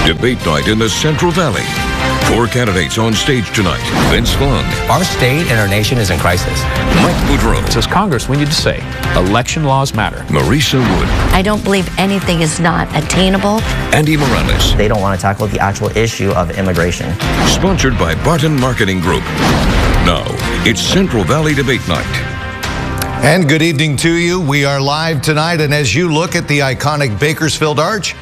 Debate night in the Central Valley. 4 candidates on stage tonight. Vince Vaughn. Our state and our nation is in crisis. Mike Boudreau. As Congress, we need to say, election laws matter. Marisa Wood. I don't believe anything is not attainable. Andy Morales. They don't want to tackle the actual issue of immigration. Sponsored by Barton Marketing Group. Now, it's Central Valley Debate Night. And good evening to you. We are live tonight, and as you look at the iconic Bakersfield Arch,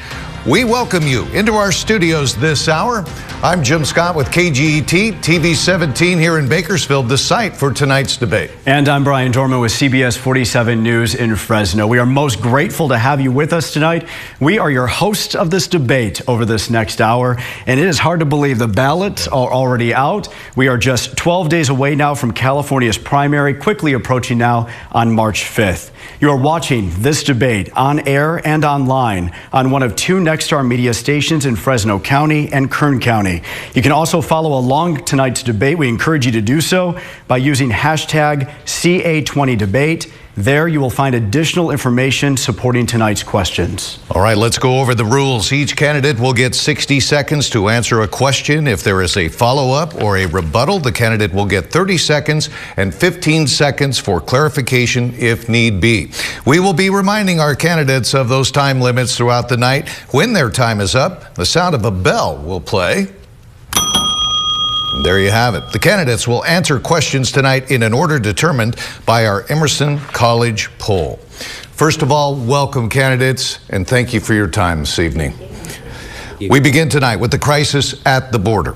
we welcome you into our studios this hour. I'm Jim Scott with KGET-TV 17 here in Bakersfield, the site for tonight's debate. And I'm Brian Dorman with CBS 47 News in Fresno. We are most grateful to have you with us tonight. We are your hosts of this debate over this next hour, and it is hard to believe the ballots are already out. We are just 12 days away now from California's primary, quickly approaching now on March 5th. You are watching this debate on air and online on one of 2 Nexstar media stations in Fresno County and Kern County. You can also follow along tonight's debate. We encourage you to do so by using hashtag CA20debate. There you will find additional information supporting tonight's questions. All right, let's go over the rules. Each candidate will get 60 seconds to answer a question. If there is a follow-up or a rebuttal, the candidate will get 30 seconds and 15 seconds for clarification if need be. We will be reminding our candidates of those time limits throughout the night. When their time is up, the sound of a bell will play. There you have it. The candidates will answer questions tonight in an order determined by our Emerson College poll. First of all, welcome candidates, and thank you for your time this evening. We begin tonight with the crisis at the border.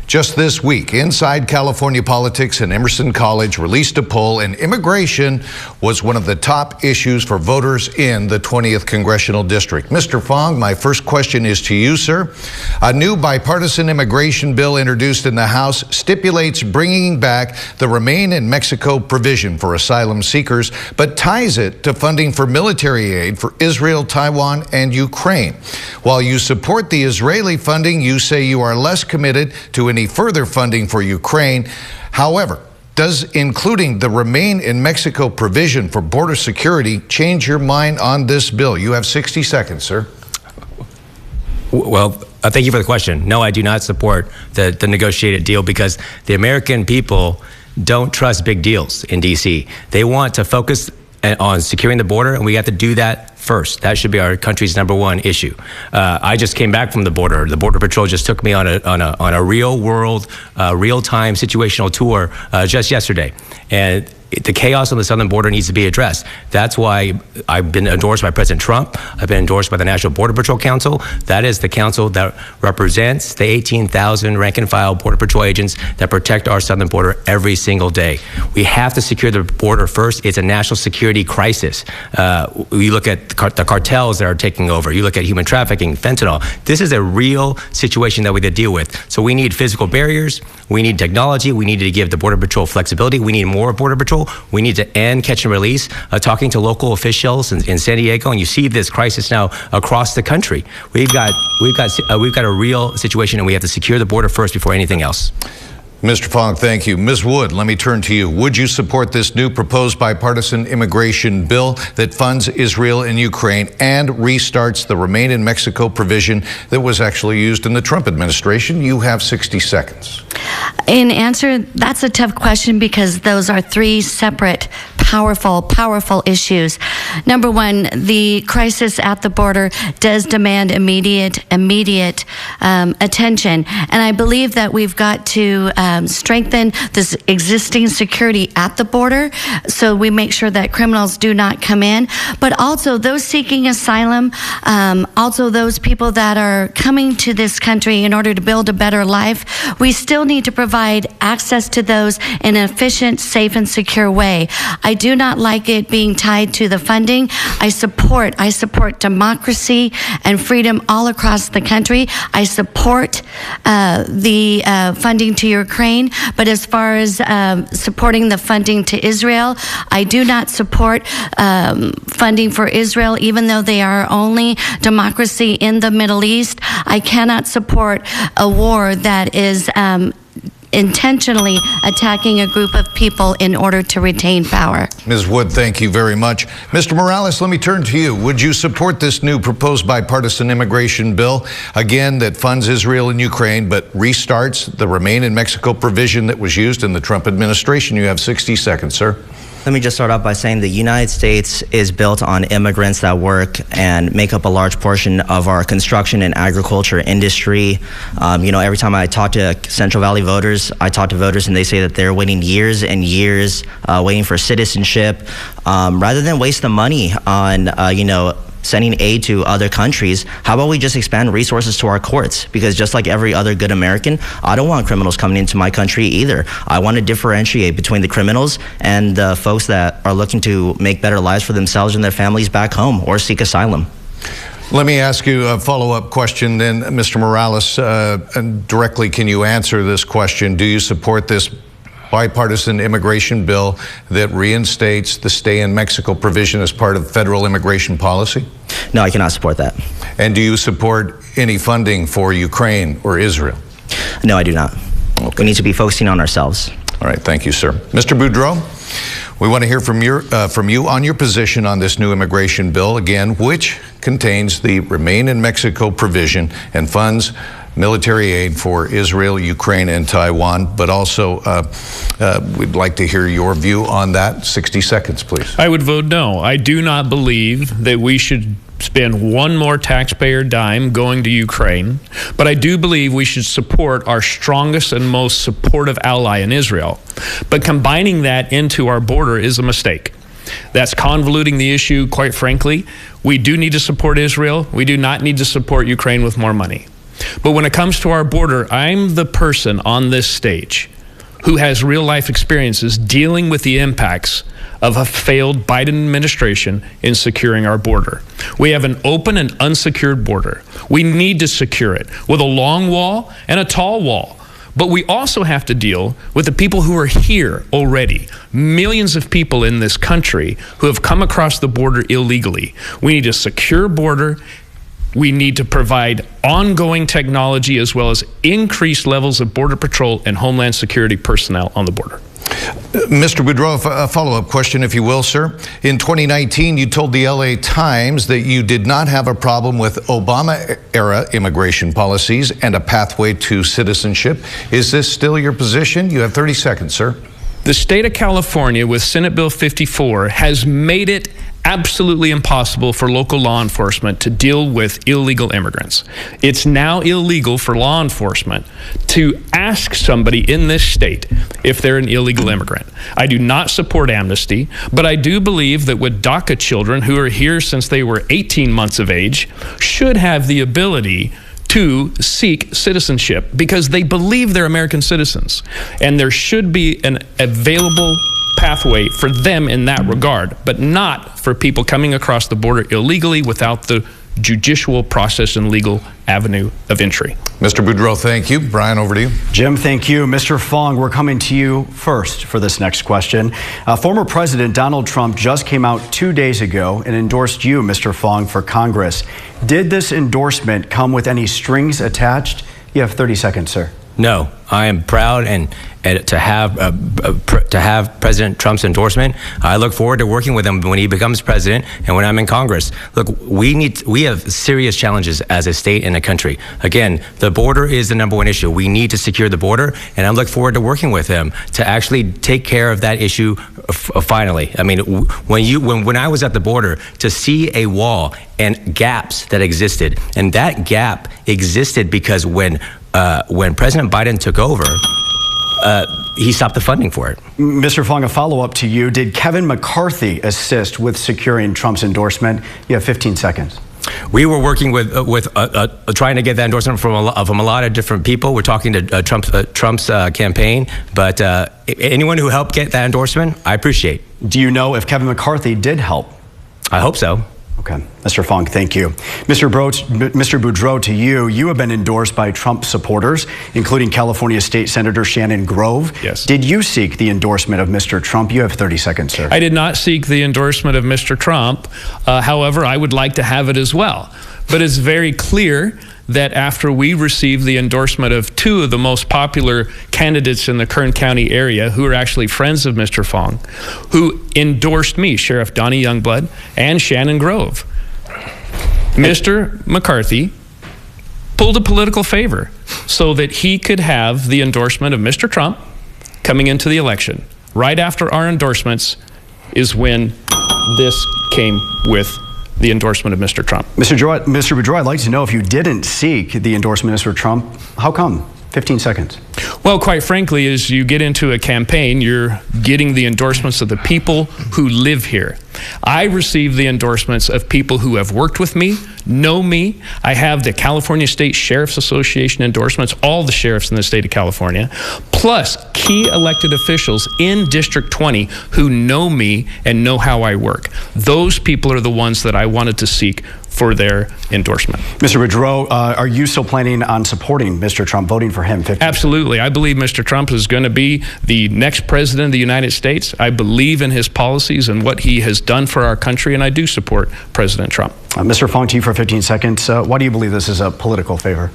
Just this week, Inside California Politics and Emerson College released a poll, and immigration was one of the top issues for voters in the 20th Congressional District. Mr. Fong, my first question is to you, sir. A new bipartisan immigration bill introduced in the House stipulates bringing back the Remain in Mexico provision for asylum seekers, but ties it to funding for military aid for Israel, Taiwan, and Ukraine. While you support the Israeli funding, you say you are less committed to any further funding for Ukraine. However, does including the Remain in Mexico provision for border security change your mind on this bill? You have 60 seconds, sir. Well, thank you for the question. No, I do not support the negotiated deal because the American people don't trust big deals in D.C. They want to focus on securing the border, and we have to do that first. That should be our country's #1 issue. I just came back from the border. The Border Patrol just took me on a real world, real-time situational tour just yesterday, and the chaos on the southern border needs to be addressed. That's why I've been endorsed by President Trump. I've been endorsed by the National Border Patrol Council. That is the council that represents the 18,000 rank and file Border Patrol agents that protect our southern border every single day. We have to secure the border first. It's a national security crisis. You look at the cartels that are taking over. You look at human trafficking, fentanyl. This is a real situation that we have to deal with. So we need physical barriers. We need technology. We need to give the Border Patrol flexibility. We need more Border Patrol. We need to end catch and release. Talking to local officials in San Diego, and you see this crisis now across the country. We've got a real situation, and we have to secure the border first before anything else. Mr. Fong, thank you. Ms. Wood, let me turn to you. Would you support this new proposed bipartisan immigration bill that funds Israel and Ukraine and restarts the Remain in Mexico provision that was actually used in the Trump administration? You have 60 seconds. In answer, that's a tough question because those are 3 separate powerful issues. Number 1, the crisis at the border does demand immediate attention, and I believe that we've got to strengthen this existing security at the border so we make sure that criminals do not come in, but also those seeking asylum, also those people that are coming to this country in order to build a better life. We still need to provide access to those in an efficient, safe, and secure way. I do not like it being tied to the funding. I support democracy and freedom all across the country. I support the funding to Ukraine, but as far as supporting the funding to Israel, I do not support funding for Israel, even though they are only democracy in the Middle East. I cannot support a war that is intentionally attacking a group of people in order to retain power. Ms. Wood, thank you very much. Mr. Morales, let me turn to you. Would you support this new proposed bipartisan immigration bill, again, that funds Israel and Ukraine, but restarts the Remain in Mexico provision that was used in the Trump administration? You have 60 seconds, sir. Let me just start off by saying the United States is built on immigrants that work and make up a large portion of our construction and agriculture industry. Every time I talk to Central Valley voters, I talk to voters and they say that they're waiting years and years, waiting for citizenship. Rather than waste the money on, sending aid to other countries, how about we just expand resources to our courts? Because just like every other good American, I don't want criminals coming into my country either. I want to differentiate between the criminals and the folks that are looking to make better lives for themselves and their families back home or seek asylum. Let me ask you a follow-up question then, Mr. Morales. Directly, can you answer this question? Do you support this bipartisan immigration bill that reinstates the stay in Mexico provision as part of federal immigration policy? No, I cannot support that. And do you support any funding for Ukraine or Israel? No, I do not. Okay. We need to be focusing on ourselves. All right, thank you, sir. Mr. Boudreau, we want to hear from you on your position on this new immigration bill, again, which contains the Remain in Mexico provision and funds military aid for Israel, Ukraine, and Taiwan, but also we'd like to hear your view on that. 60 seconds, please. I would vote no. I do not believe that we should spend one more taxpayer dime going to Ukraine, but I do believe we should support our strongest and most supportive ally in Israel. But combining that into our border is a mistake. That's convoluting the issue, quite frankly. We do need to support Israel. We do not need to support Ukraine with more money. But when it comes to our border, I'm the person on this stage who has real life experiences dealing with the impacts of a failed Biden administration in securing our border. We have an open and unsecured border. We need to secure it with a long wall and a tall wall. But we also have to deal with the people who are here already. Millions of people in this country who have come across the border illegally. We need a secure border. We need to provide ongoing technology as well as increased levels of Border Patrol and Homeland Security personnel on the border. Mr. Boudreau, a follow-up question, if you will, sir. In 2019, you told the LA Times that you did not have a problem with Obama-era immigration policies and a pathway to citizenship. Is this still your position? You have 30 seconds, sir. The state of California, with Senate Bill 54, has made it absolutely impossible for local law enforcement to deal with illegal immigrants. It's now illegal for law enforcement to ask somebody in this state if they're an illegal immigrant. I do not support amnesty, but I do believe that with DACA children who are here since they were 18 months of age should have the ability to seek citizenship because they believe they're American citizens. And there should be an available pathway for them in that regard, but not for people coming across the border illegally without the judicial process and legal avenue of entry. Mr. Boudreau, thank you. Brian, over to you. Jim, thank you. Mr. Fong, we're coming to you first for this next question. Former President Donald Trump just came out 2 days ago and endorsed you, Mr. Fong, for Congress. Did this endorsement come with any strings attached? You have 30 seconds, sir. No, I am proud and to have President Trump's endorsement. I look forward to working with him when he becomes president and when I'm in Congress. Look, we have serious challenges as a state and a country. Again, the border is the #1 issue. We need to secure the border, and I look forward to working with him to actually take care of that issue finally. I mean, when I was at the border, to see a wall and gaps that existed, and that gap existed because when President Biden took over, he stopped the funding for it. Mr. Fong, a follow-up to you. Did Kevin McCarthy assist with securing Trump's endorsement? You have 15 seconds. We were working with trying to get that endorsement from a lot of different people. We're talking to Trump's campaign, but anyone who helped get that endorsement, I appreciate. Do you know if Kevin McCarthy did help? I hope so. Okay. Mr. Fong, thank you. Mr. Boudreau, to you, you have been endorsed by Trump supporters, including California State Senator Shannon Grove. Yes. Did you seek the endorsement of Mr. Trump? You have 30 seconds, sir. I did not seek the endorsement of Mr. Trump. However, I would like to have it as well. But it's very clear that after we received the endorsement of two of the most popular candidates in the Kern County area, who are actually friends of Mr. Fong, who endorsed me, Sheriff Donnie Youngblood and Shannon Grove, Mr. McCarthy pulled a political favor so that he could have the endorsement of Mr. Trump coming into the election. Right after our endorsements is when this came with the endorsement of Mr. Trump. Mr. Boudreau, I'd like to know, if you didn't seek the endorsement of Mr. Trump, how come? 15 seconds. Well, quite frankly, as you get into a campaign, you're getting the endorsements of the people who live here. I receive the endorsements of people who have worked with me, know me. I have the California State Sheriff's Association endorsements, all the sheriffs in the state of California, plus key elected officials in District 20 who know me and know how I work. Those people are the ones that I wanted to seek for their endorsement. Mr. Boudreau, are you still planning on supporting Mr. Trump, voting for him? 50%? Absolutely. I believe Mr. Trump is going to be the next president of the United States. I believe in his policies and what he has done for our country, and I do support President Trump. Mr. Fong, to you for 15 seconds. Why do you believe this is a political favor?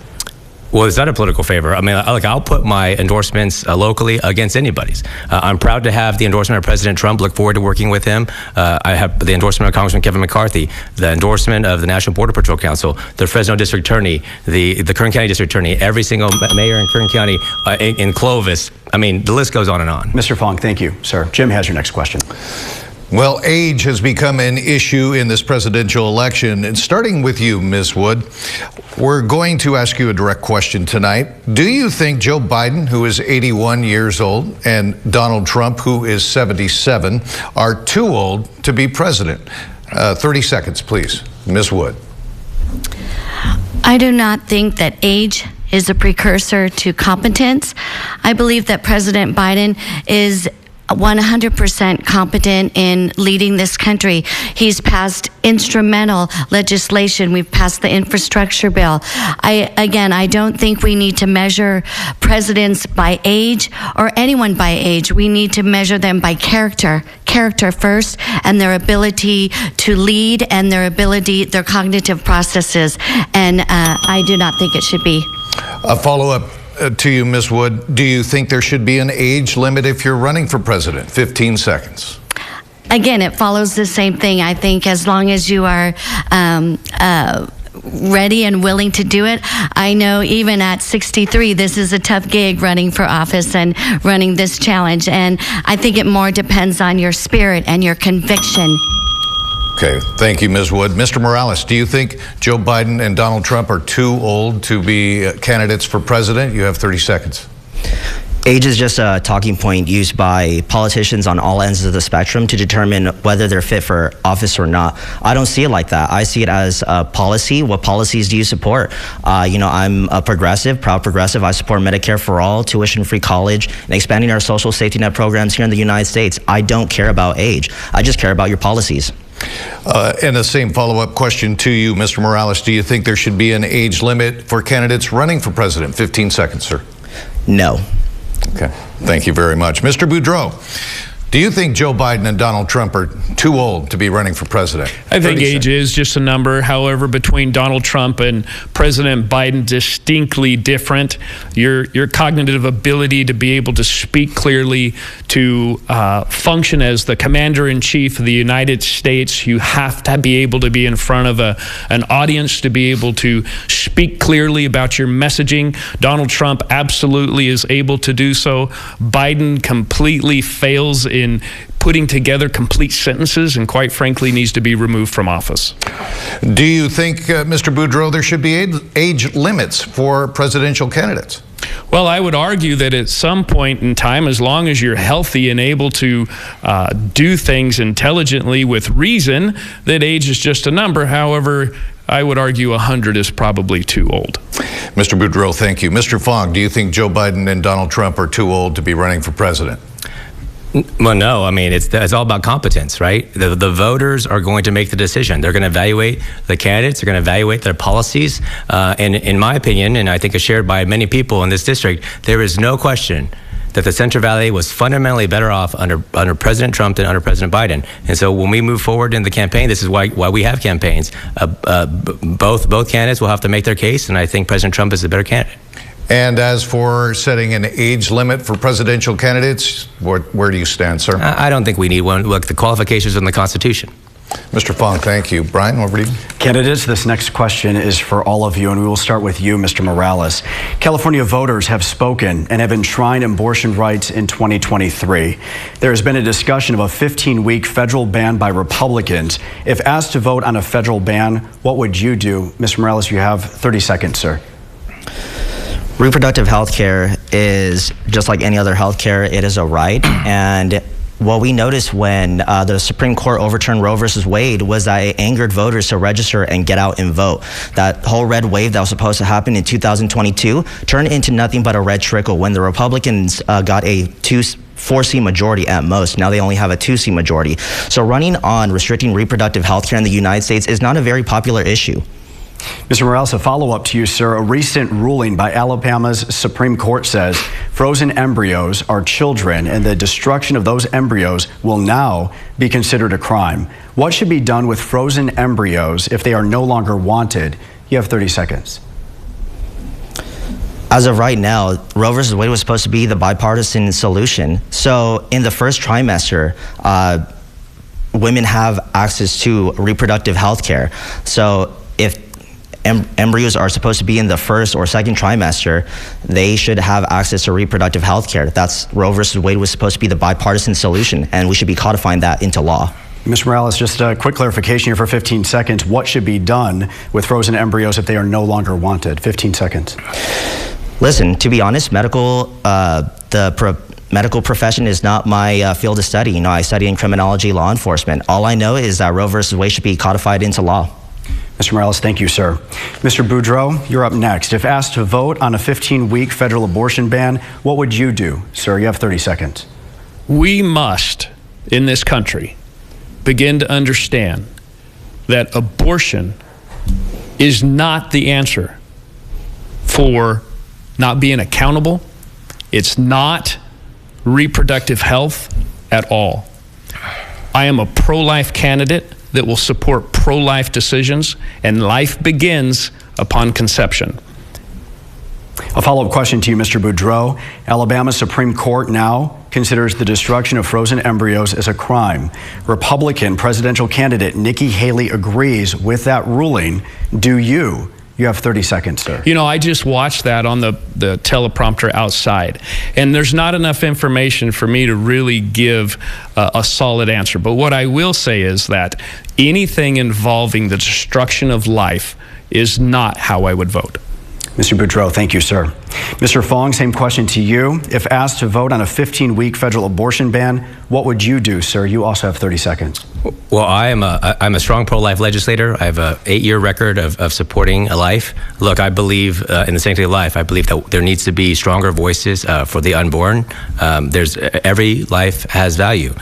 Well, it's not a political favor. I mean, like, I'll put my endorsements locally against anybody's. I'm proud to have the endorsement of President Trump. Look forward to working with him. I have the endorsement of Congressman Kevin McCarthy, the endorsement of the National Border Patrol Council, the Fresno District Attorney, the Kern County District Attorney, every single mayor in Kern County, in Clovis. I mean, the list goes on and on. Mr. Fong, thank you, sir. Jim has your next question. Well, age has become an issue in this presidential election. And starting with you, Ms. Wood, we're going to ask you a direct question tonight. Do you think Joe Biden, who is 81 years old, and Donald Trump, who is 77, are too old to be president? 30 seconds, please. Ms. Wood. I do not think that age is a precursor to competence. I believe that President Biden is 100% competent in leading this country. He's passed instrumental legislation. We've passed the infrastructure bill. I don't think we need to measure presidents by age or anyone by age. We need to measure them by character first, and their ability to lead and their cognitive processes. And I do not think it should be. A follow-up to you, Ms. Wood. Do you think there should be an age limit if you're running for president? 15 seconds. Again, it follows the same thing. I think as long as you are ready and willing to do it. I know even at 63, this is a tough gig, running for office and running this challenge. And I think it more depends on your spirit and your conviction. Okay, thank you, Ms. Wood. Mr. Morales, do you think Joe Biden and Donald Trump are too old to be candidates for president? You have 30 seconds. Age is just a talking point used by politicians on all ends of the spectrum to determine whether they're fit for office or not. I don't see it like that. I see it as a policy. What policies do you support? I'm a progressive, proud progressive. I support Medicare for all, tuition-free college, and expanding our social safety net programs here in the United States. I don't care about age. I just care about your policies. And the same follow-up question to you, Mr. Morales. Do you think there should be an age limit for candidates running for president? 15 seconds, sir. No. Okay. Thank you very much. Mr. Boudreau, do you think Joe Biden and Donald Trump are too old to be running for president? I think age is just a number. However, between Donald Trump and President Biden, distinctly different. Your cognitive ability to be able to speak clearly, to function as the commander-in-chief of the United States, you have to be able to be in front of an audience to be able to speak clearly about your messaging. Donald Trump absolutely is able to do so. Biden completely fails in putting together complete sentences and, quite frankly, needs to be removed from office. Do you think, Mr. Boudreau, there should be age limits for presidential candidates? Well, I would argue that at some point in time, as long as you're healthy and able to do things intelligently with reason, that age is just a number. However, I would argue 100 is probably too old. Mr. Boudreau, thank you. Mr. Fong, do you think Joe Biden and Donald Trump are too old to be running for president? Well, no. I mean, it's all about competence, right? The voters are going to make the decision. They're going to evaluate the candidates. They're going to evaluate their policies. And in my opinion, and I think it's shared by many people in this district, there is no question that the Central Valley was fundamentally better off under President Trump than under President Biden. And so when we move forward in the campaign, this is why we have campaigns. Both candidates will have to make their case, and I think President Trump is the better candidate. And as for setting an age limit for presidential candidates, where do you stand, sir? I don't think we need one. Look, the qualifications in the Constitution. Mr. Fong, thank you. Brian, over to you. Candidates, this next question is for all of you, and we will start with you, Mr. Morales. California voters have spoken and have enshrined abortion rights in 2023. There has been a discussion of a 15-week federal ban by Republicans. If asked to vote on a federal ban, what would you do? Mr. Morales, you have 30 seconds, sir. Reproductive health care is just like any other health care. It is a right. And what we noticed when the Supreme Court overturned Roe versus Wade was that it angered voters to register and get out and vote. That whole red wave that was supposed to happen in 2022 turned into nothing but a red trickle when the Republicans got a 4-seat majority at most. Now they only have a 2-seat majority. So running on restricting reproductive health care in the United States is not a very popular issue. Mr. Morales, a follow-up to you, sir. A recent ruling by Alabama's Supreme Court says frozen embryos are children, and the destruction of those embryos will now be considered a crime. What should be done with frozen embryos if they are no longer wanted? You have 30 seconds. As of right now, Roe versus Wade was supposed to be the bipartisan solution. So in the first trimester, women have access to reproductive health care. So if embryos are supposed to be in the first or second trimester, they should have access to reproductive health care. That's Roe versus Wade was supposed to be the bipartisan solution, and we should be codifying that into law. Mr. Morales, just a quick clarification here for 15 seconds. What should be done with frozen embryos if they are no longer wanted? 15 seconds. Listen, to be honest, medical profession is not my field of study. You know, I study in criminology, law enforcement. All I know is that Roe versus Wade should be codified into law. Mr. Morales, thank you, sir. Mr. Boudreau, you're up next. If asked to vote on a 15-week federal abortion ban, what would you do? Sir, you have 30 seconds. We must, in this country, begin to understand that abortion is not the answer for not being accountable. It's not reproductive health at all. I am a pro-life candidate that will support pro-life decisions, and life begins upon conception. A follow-up question to you, Mr. Boudreau. Alabama's Supreme Court now considers the destruction of frozen embryos as a crime. Republican presidential candidate Nikki Haley agrees with that ruling. Do you? You have 30 seconds, sir. You know, I just watched that on the teleprompter outside, and there's not enough information for me to really give a solid answer. But what I will say is that anything involving the destruction of life is not how I would vote. Mr. Boudreau, thank you, sir. Mr. Fong, same question to you. If asked to vote on a 15-week federal abortion ban, what would you do, sir? You also have 30 seconds. Well, I'm a strong pro-life legislator. I have an 8-year record of supporting a life. Look, I believe in the sanctity of life. I believe that there needs to be stronger voices for the unborn. Every life has value.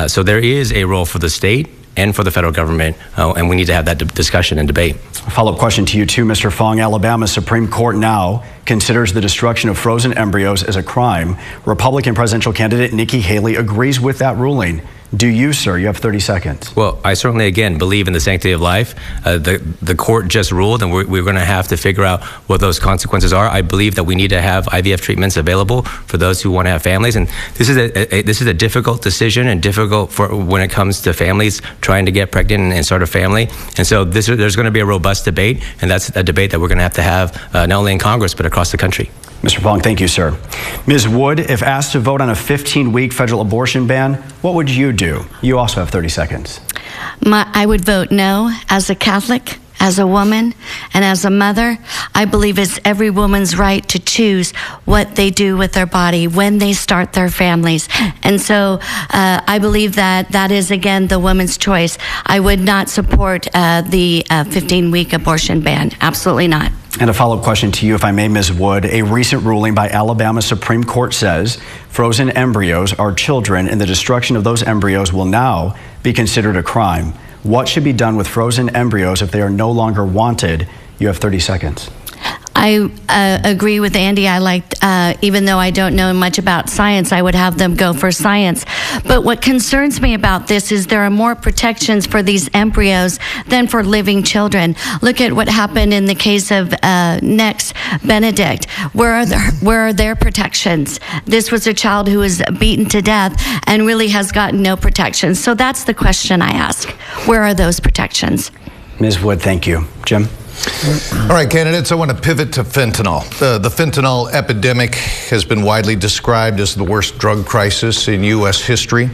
So there is a role for the state and for the federal government, and we need to have that discussion and debate. A follow-up question to you too, Mr. Fong. Alabama's Supreme Court now considers the destruction of frozen embryos as a crime. Republican presidential candidate Nikki Haley agrees with that ruling. Do you, sir? You have 30 seconds. Well, I certainly, again, believe in the sanctity of life. The court just ruled, and we're going to have to figure out what those consequences are. I believe that we need to have IVF treatments available for those who want to have families, and this is a difficult decision and difficult for when it comes to families trying to get pregnant and start a family. And so there's going to be a robust debate, and that's a debate that we're going to have not only in Congress but across the country. Mr. Fong, thank you, sir. Ms. Wood, if asked to vote on a 15-week federal abortion ban, what would you do? You also have 30 seconds. I would vote no. As a Catholic, as a woman, and as a mother, I believe it's every woman's right to choose what they do with their body when they start their families. And so I believe that is, again, the woman's choice. I would not support the 15-week abortion ban. Absolutely not. And a follow-up question to you, if I may, Ms. Wood. A recent ruling by Alabama Supreme Court says frozen embryos are children, and the destruction of those embryos will now be considered a crime. What should be done with frozen embryos if they are no longer wanted? You have 30 seconds. I agree with Andy. I liked, even though I don't know much about science, I would have them go for science. But what concerns me about this is there are more protections for these embryos than for living children. Look at what happened in the case of Nex Benedict. Where are their protections? This was a child who was beaten to death and really has gotten no protections. So that's the question I ask. Where are those protections? Ms. Wood, thank you. Jim? All right, candidates, I want to pivot to fentanyl. The fentanyl epidemic has been widely described as the worst drug crisis in U.S. history.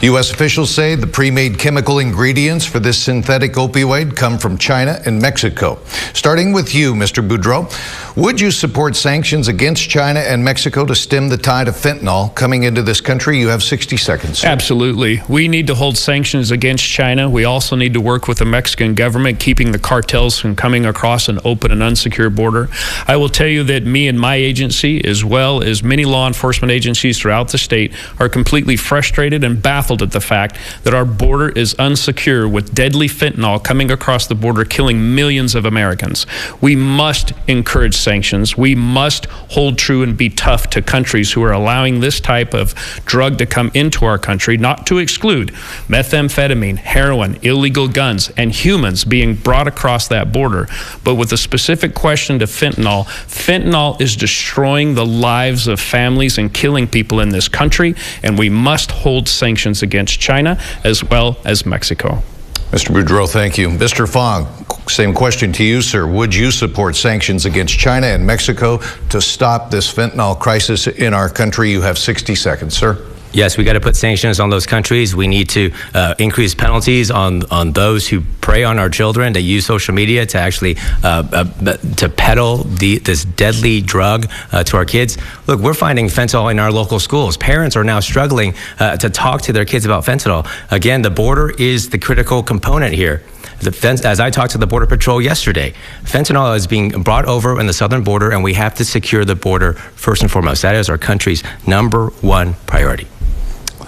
U.S. officials say the pre-made chemical ingredients for this synthetic opioid come from China and Mexico. Starting with you, Mr. Boudreau, would you support sanctions against China and Mexico to stem the tide of fentanyl coming into this country? You have 60 seconds. Absolutely. We need to hold sanctions against China. We also need to work with the Mexican government, keeping the cartels from coming across an open and unsecure border. I will tell you that me and my agency, as well as many law enforcement agencies throughout the state, are completely frustrated and baffled at the fact that our border is unsecure with deadly fentanyl coming across the border, killing millions of Americans. We must encourage sanctions. We must hold true and be tough to countries who are allowing this type of drug to come into our country, not to exclude methamphetamine, heroin, illegal guns, and humans being brought across that border. But with a specific question to fentanyl, fentanyl is destroying the lives of families and killing people in this country, and we must hold sanctions against China as well as Mexico. Mr. Boudreau, thank you. Mr. Fong, same question to you, sir. Would you support sanctions against China and Mexico to stop this fentanyl crisis in our country? You have 60 seconds, sir. Yes, we got to put sanctions on those countries. We need to increase penalties on those who prey on our children, that use social media to actually to peddle this deadly drug to our kids. Look, we're finding fentanyl in our local schools. Parents are now struggling to talk to their kids about fentanyl. Again, the border is the critical component here. As I talked to the Border Patrol yesterday, fentanyl is being brought over in the southern border, and we have to secure the border first and foremost. That is our country's #1 priority.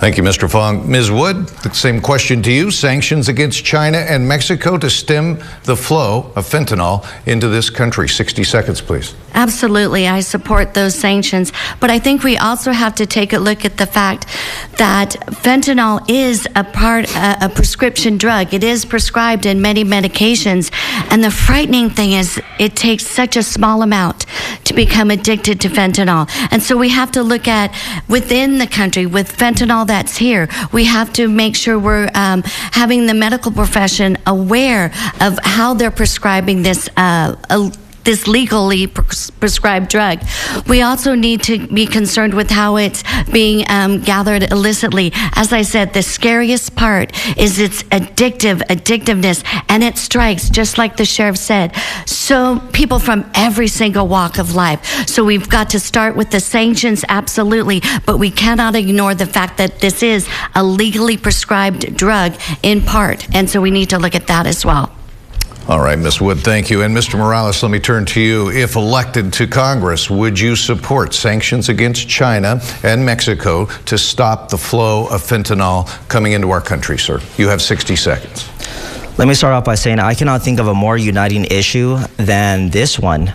Thank you, Mr. Fong. Ms. Wood, the same question to you. Sanctions against China and Mexico to stem the flow of fentanyl into this country. 60 seconds, please. Absolutely, I support those sanctions. But I think we also have to take a look at the fact that fentanyl is a prescription drug. It is prescribed in many medications. And the frightening thing is it takes such a small amount to become addicted to fentanyl. And so we have to look at within the country with fentanyl that's here, we have to make sure we're having the medical profession aware of how they're prescribing this this legally prescribed drug. We also need to be concerned with how it's being gathered illicitly. As I said, the scariest part is its addictiveness, and it strikes, just like the sheriff said, so people from every single walk of life. So we've got to start with the sanctions, absolutely, but we cannot ignore the fact that this is a legally prescribed drug in part, and so we need to look at that as well. All right, Ms. Wood, thank you. And Mr. Morales, let me turn to you. If elected to Congress, would you support sanctions against China and Mexico to stop the flow of fentanyl coming into our country, sir? You have 60 seconds. Let me start off by saying I cannot think of a more uniting issue than this one.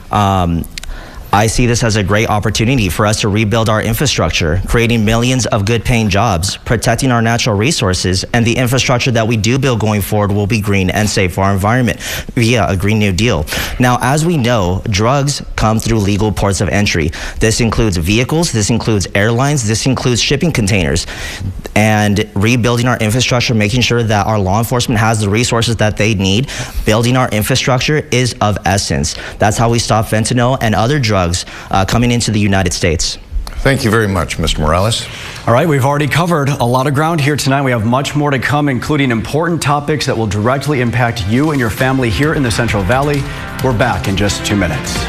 I see this as a great opportunity for us to rebuild our infrastructure, creating millions of good-paying jobs, protecting our natural resources, and the infrastructure that we do build going forward will be green and safe for our environment via a Green New Deal. Now, as we know, drugs come through legal ports of entry. This includes vehicles, this includes airlines, this includes shipping containers. And rebuilding our infrastructure, making sure that our law enforcement has the resources that they need, building our infrastructure is of essence. That's how we stop fentanyl and other drugs coming into the United States. Thank you very much, Mr. Morales. All right, we've already covered a lot of ground here tonight. We have much more to come, including important topics that will directly impact you and your family here in the Central Valley. We're back in just 2 minutes.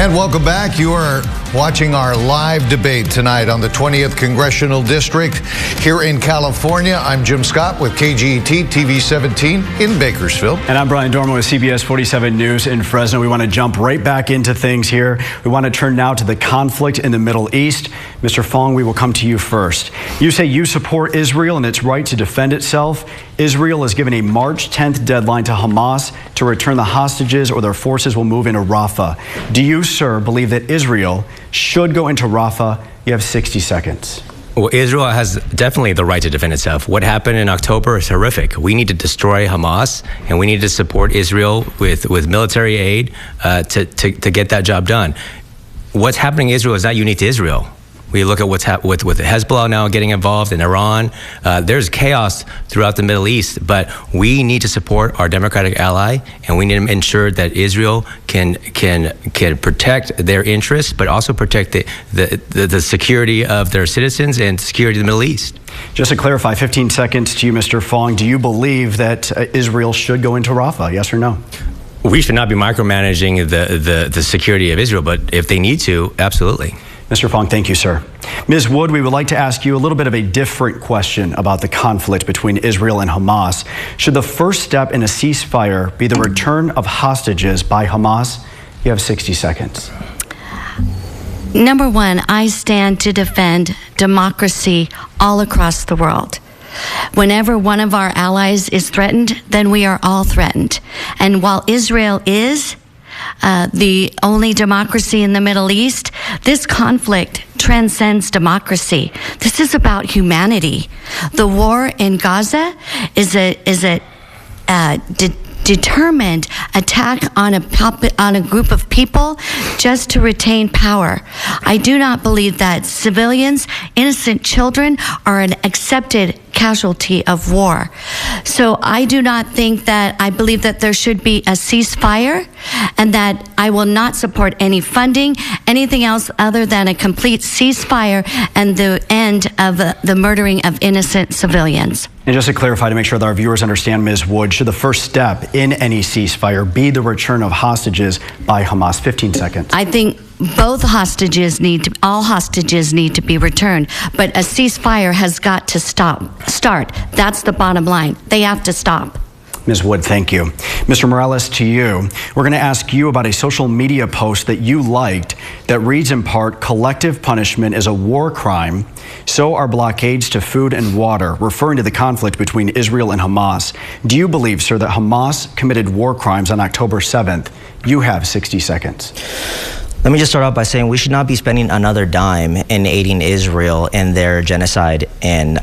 And welcome back. You are watching our live debate tonight on the 20th Congressional District here in California. I'm Jim Scott with KGET-TV 17 in Bakersfield. And I'm Brian Dorman with CBS 47 News in Fresno. We want to jump right back into things here. We want to turn now to the conflict in the Middle East. Mr. Fong, we will come to you first. You say you support Israel and its right to defend itself. Israel has given a March 10th deadline to Hamas to return the hostages or their forces will move into Rafah. Do you, sir, believe that Israel should go into Rafah? You have 60 seconds. Well, Israel has definitely the right to defend itself. What happened in October is horrific. We need to destroy Hamas, and we need to support Israel with military aid to get that job done. What's happening in Israel is not unique to Israel. We look at what's happened with Hezbollah now getting involved in Iran. There's chaos throughout the Middle East, but we need to support our democratic ally, and we need to ensure that Israel can protect their interests, but also protect the security of their citizens and security of the Middle East. Just to clarify, 15 seconds to you, Mr. Fong. Do you believe that Israel should go into Rafah? Yes or no? We should not be micromanaging the security of Israel, but if they need to, absolutely. Mr. Fong, thank you, sir. Ms. Wood, we would like to ask you a little bit of a different question about the conflict between Israel and Hamas. Should the first step in a ceasefire be the return of hostages by Hamas? You have 60 seconds. Number one, I stand to defend democracy all across the world. Whenever one of our allies is threatened, then we are all threatened. And while Israel is the only democracy in the Middle East, this conflict transcends democracy. This is about humanity. The war in Gaza is a determined attack on a group of people just to retain power. I do not believe that civilians, innocent children, are an accepted casualty of war. So I do not think that, I believe that there should be a ceasefire, and that I will not support any funding, anything else other than a complete ceasefire and the end of the murdering of innocent civilians. And just to clarify, to make sure that our viewers understand, Ms. Wood, should the first step in any ceasefire be the return of hostages by Hamas? 15 seconds. I think all hostages need to be returned, but a ceasefire has got to start. That's the bottom line. They have to stop. Ms. Wood, thank you. Mr. Morales, to you. We're going to ask you about a social media post that you liked that reads in part, collective punishment is a war crime. So are blockades to food and water, referring to the conflict between Israel and Hamas. Do you believe, sir, that Hamas committed war crimes on October 7th? You have 60 seconds. Let me just start off by saying we should not be spending another dime in aiding Israel in their genocide in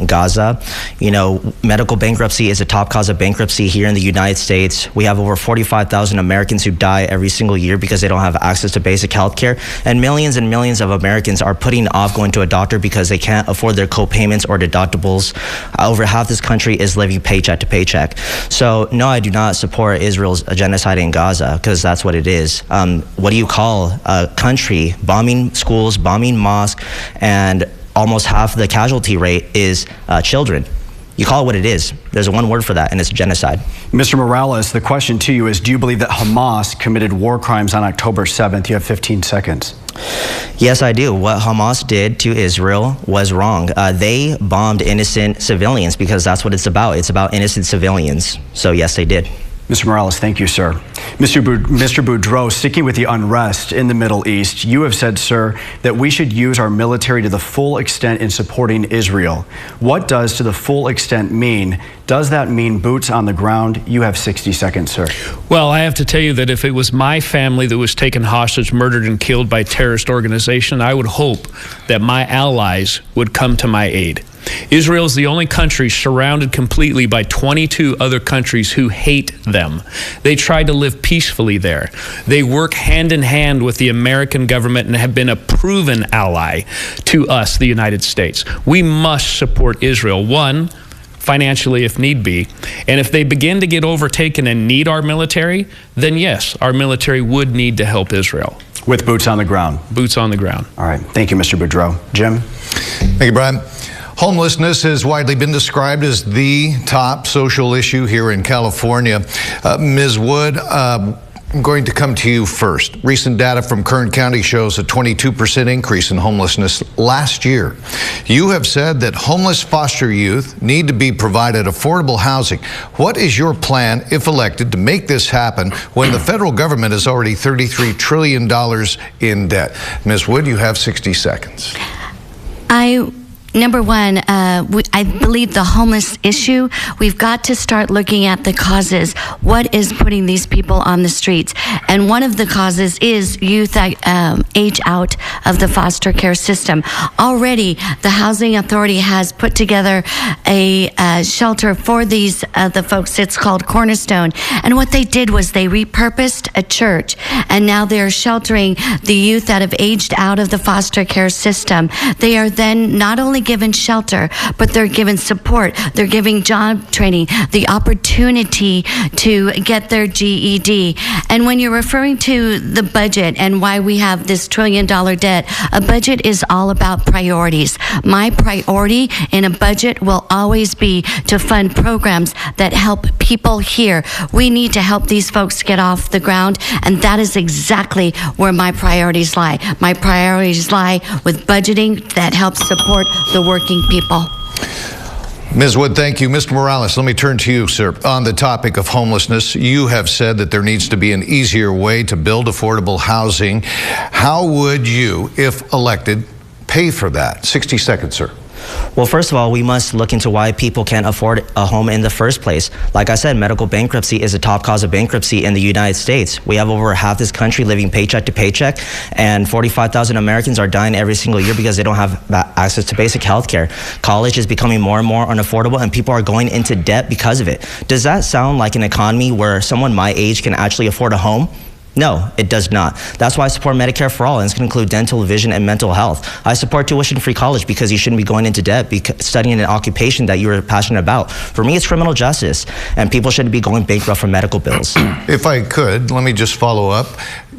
Gaza. You know, medical bankruptcy is a top cause of bankruptcy here in the United States. We have over 45,000 Americans who die every single year because they don't have access to basic health care. And millions of Americans are putting off going to a doctor because they can't afford their co-payments or deductibles. Over half this country is living paycheck to paycheck. So, no, I do not support Israel's genocide in Gaza, because that's what it is. What do you call a country bombing schools, bombing mosques, and almost half the casualty rate is children? You call it what it is. There's one word for that, and it's genocide. Mr. Morales, the question to you is, do you believe that Hamas committed war crimes on October 7th? You have 15 seconds. Yes, I do. What Hamas did to Israel was wrong. They bombed innocent civilians, because that's what it's about. It's about innocent civilians. So yes, they did. Mr. Morales, thank you, sir. Mr. Boudreau, sticking with the unrest in the Middle East, you have said, sir, that we should use our military to the full extent in supporting Israel. What does to the full extent mean? Does that mean boots on the ground? You have 60 seconds, sir. Well, I have to tell you that if it was my family that was taken hostage, murdered, and killed by a terrorist organization, I would hope that my allies would come to my aid. Israel is the only country surrounded completely by 22 other countries who hate them. They try to live peacefully there. They work hand in hand with the American government and have been a proven ally to us, the United States. We must support Israel, one, financially if need be. And if they begin to get overtaken and need our military, then yes, our military would need to help Israel. With boots on the ground. Boots on the ground. All right. Thank you, Mr. Boudreau. Jim? Thank you, Brian. Homelessness has widely been described as the top social issue here in California. Ms. Wood, I'm going to come to you first. Recent data from Kern County shows a 22% increase in homelessness last year. You have said that homeless foster youth need to be provided affordable housing. What is your plan, if elected, to make this happen when the federal government is already $33 trillion in debt? Ms. Wood, you have 60 seconds. Number one, I believe the homeless issue, we've got to start looking at the causes. What is putting these people on the streets? And one of the causes is youth that age out of the foster care system. Already, the Housing Authority has put together a shelter for these the folks. It's called Cornerstone. And what they did was they repurposed a church, and now they're sheltering the youth that have aged out of the foster care system. They are then not only given shelter, but they're given support. They're giving job training, the opportunity to get their GED. And when you're referring to the budget and why we have this $1 trillion debt, a budget is all about priorities. My priority in a budget will always be to fund programs that help people here. We need to help these folks get off the ground, and that is exactly where my priorities lie. My priorities lie with budgeting that helps support the working people. Ms. Wood, thank you. Mr. Morales, let me turn to you, sir. On the topic of homelessness, you have said that there needs to be an easier way to build affordable housing. How would you, if elected, pay for that? 60 seconds, sir. Well, first of all, we must look into why people can't afford a home in the first place. Like I said, medical bankruptcy is a top cause of bankruptcy in the United States. We have over half this country living paycheck to paycheck, and 45,000 Americans are dying every single year because they don't have access to basic health care. College is becoming more and more unaffordable, and people are going into debt because of it. Does that sound like an economy where someone my age can actually afford a home? No, it does not. That's why I support Medicare for all, and it's going to include dental, vision, and mental health. I support tuition-free college because you shouldn't be going into debt studying an occupation that you're passionate about. For me, it's criminal justice, and people shouldn't be going bankrupt for medical bills. If I could, let me just follow up.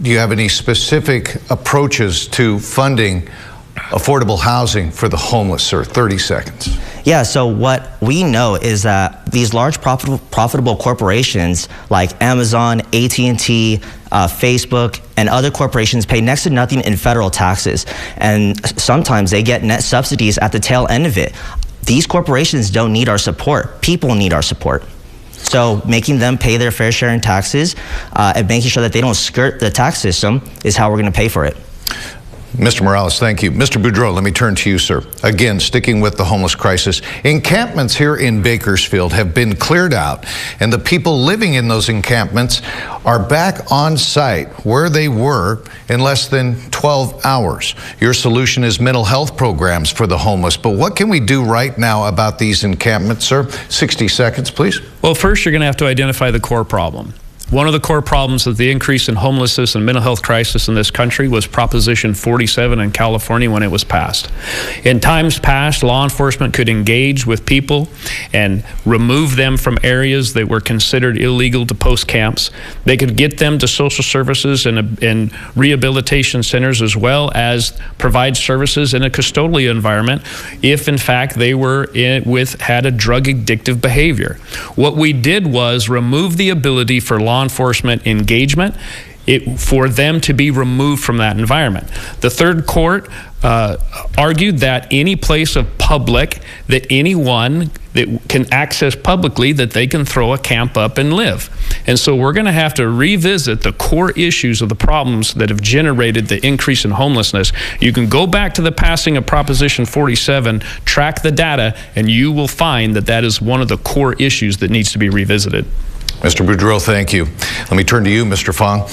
Do you have any specific approaches to funding affordable housing for the homeless, sir? 30 seconds. Yeah, so what we know is that these large profitable corporations like Amazon, AT&T, Facebook, and other corporations pay next to nothing in federal taxes. And sometimes they get net subsidies at the tail end of it. These corporations don't need our support. People need our support. So making them pay their fair share in taxes and making sure that they don't skirt the tax system is how we're going to pay for it. Mr. Morales, thank you. Mr. Boudreau, let me turn to you, sir. Again, sticking with the homeless crisis, encampments here in Bakersfield have been cleared out, and the people living in those encampments are back on site where they were in less than 12 hours. Your solution is mental health programs for the homeless, but what can we do right now about these encampments, sir? 60 seconds, please. Well, first, you're going to have to identify the core problem. One of the core problems of the increase in homelessness and mental health crisis in this country was Proposition 47 in California when it was passed. In times past, law enforcement could engage with people and remove them from areas that were considered illegal to post camps. They could get them to social services and rehabilitation centers, as well as provide services in a custodial environment if, in fact, they were had a drug addictive behavior. What we did was remove the ability for law enforcement engagement for them to be removed from that environment. The third court argued that any place of public that anyone that can access publicly, that they can throw a camp up and live. And so we're going to have to revisit the core issues of the problems that have generated the increase in homelessness. You can go back to the passing of Proposition 47, track the data, and you will find that that is one of the core issues that needs to be revisited. Mr. Boudreau, thank you. Let me turn to you, Mr. Fong.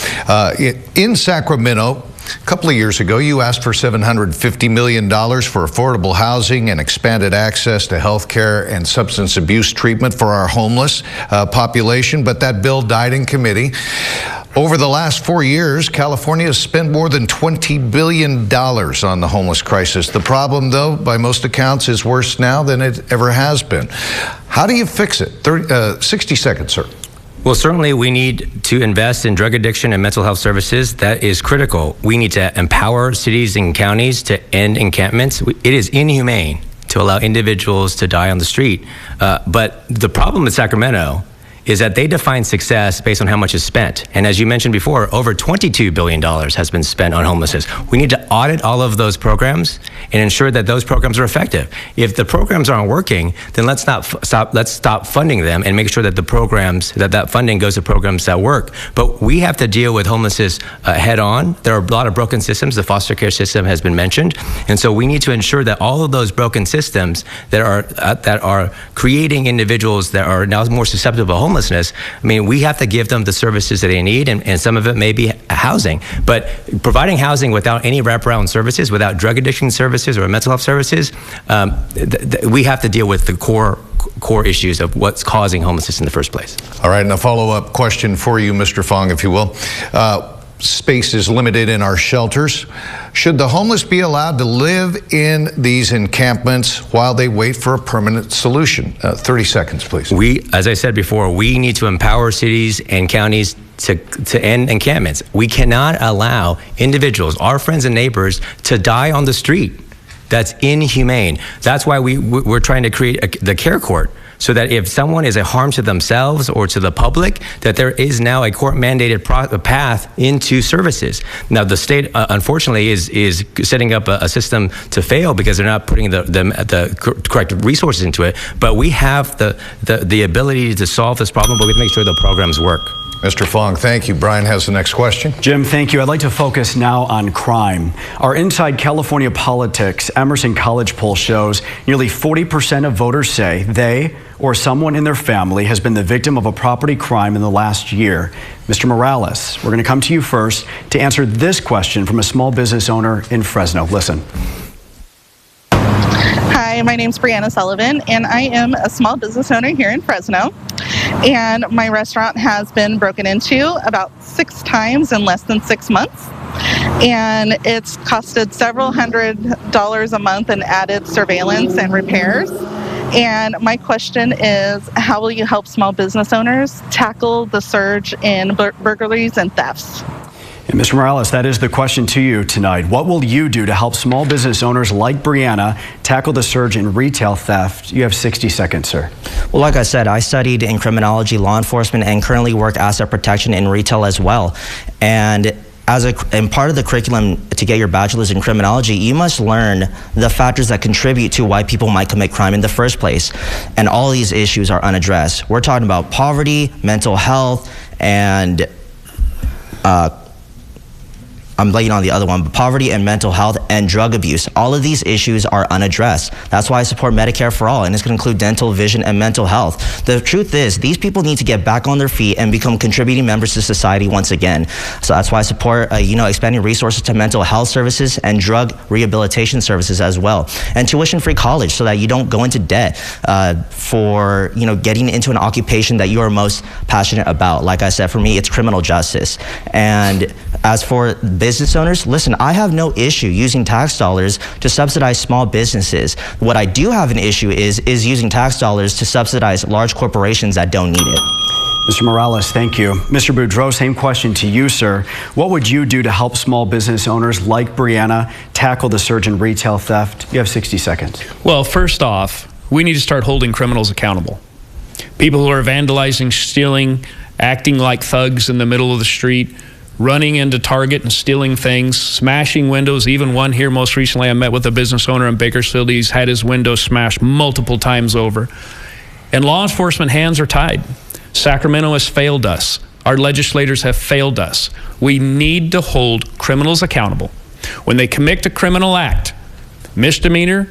In Sacramento, a couple of years ago, you asked for $750 million for affordable housing and expanded access to health care and substance abuse treatment for our homeless population, but that bill died in committee. Over the last 4 years, California has spent more than $20 billion on the homeless crisis. The problem, though, by most accounts, is worse now than it ever has been. How do you fix it? 60 seconds, sir. Well, certainly we need to invest in drug addiction and mental health services. That is critical. We need to empower cities and counties to end encampments. It is inhumane to allow individuals to die on the street. But the problem in Sacramento is that they define success based on how much is spent. And as you mentioned before, over $22 billion has been spent on homelessness. We need to audit all of those programs and ensure that those programs are effective. If the programs aren't working, then let's stop funding them and make sure that the programs, that funding goes to programs that work. But we have to deal with homelessness head on. There are a lot of broken systems. The foster care system has been mentioned. And so we need to ensure that all of those broken systems that are creating individuals that are now more susceptible to homelessness, I mean, we have to give them the services that they need, and some of it may be housing. But providing housing without any wraparound services, without drug addiction services or mental health services, we have to deal with the core issues of what's causing homelessness in the first place. All right, and a follow-up question for you, Mr. Fong, if you will. Space is limited in our shelters. Should the homeless be allowed to live in these encampments while they wait for a permanent solution? 30 seconds, please. As I said before, we need to empower cities and counties to end encampments. We cannot allow individuals, our friends and neighbors, to die on the street. That's inhumane. That's why we're trying to create the care court, so that if someone is a harm to themselves or to the public, that there is now a court-mandated path into services. Now, the state, unfortunately, is setting up a system to fail because they're not putting the correct resources into it. But we have the ability to solve this problem, but we have to make sure the programs work. Mr. Fong, thank you. Brian has the next question. Jim, thank you. I'd like to focus now on crime. Our Inside California Politics Emerson College poll shows nearly 40% of voters say they or someone in their family has been the victim of a property crime in the last year. Mr. Morales, we're going to come to you first to answer this question from a small business owner in Fresno. Listen. Hi, my name's Brianna Sullivan, and I am a small business owner here in Fresno. And my restaurant has been broken into about 6 times in less than 6 months. And it's costed several $100s a month in added surveillance and repairs. And my question is, how will you help small business owners tackle the surge in burglaries and thefts? And Mr. Morales, that is the question to you tonight. What will you do to help small business owners like Brianna tackle the surge in retail theft? You have 60 seconds, sir. Well, like I said, I studied in criminology, law enforcement, and currently work asset protection in retail as well. And part of the curriculum to get your bachelor's in criminology, you must learn the factors that contribute to why people might commit crime in the first place. And all these issues are unaddressed. We're talking about poverty, mental health, and I'm blanking on the other one, but poverty and mental health and drug abuse. All of these issues are unaddressed. That's why I support Medicare for all, and it's going to include dental, vision, and mental health. The truth is, these people need to get back on their feet and become contributing members to society once again. So that's why I support, expanding resources to mental health services and drug rehabilitation services as well, and tuition-free college so that you don't go into debt for getting into an occupation that you are most passionate about. Like I said, for me, it's criminal justice. And as for business owners, listen, I have no issue using tax dollars to subsidize small businesses. What I do have an issue is using tax dollars to subsidize large corporations that don't need it. Mr. Morales, thank you. Mr. Boudreau, same question to you, sir. What would you do to help small business owners like Brianna tackle the surge in retail theft? You have 60 seconds. Well, first off, we need to start holding criminals accountable. People who are vandalizing, stealing, acting like thugs in the middle of the street, running into Target and stealing things, smashing windows. Even one here most recently, I met with a business owner in Bakersfield. He's had his windows smashed multiple times over. And law enforcement hands are tied. Sacramento has failed us. Our legislators have failed us. We need to hold criminals accountable. When they commit a criminal act, misdemeanor,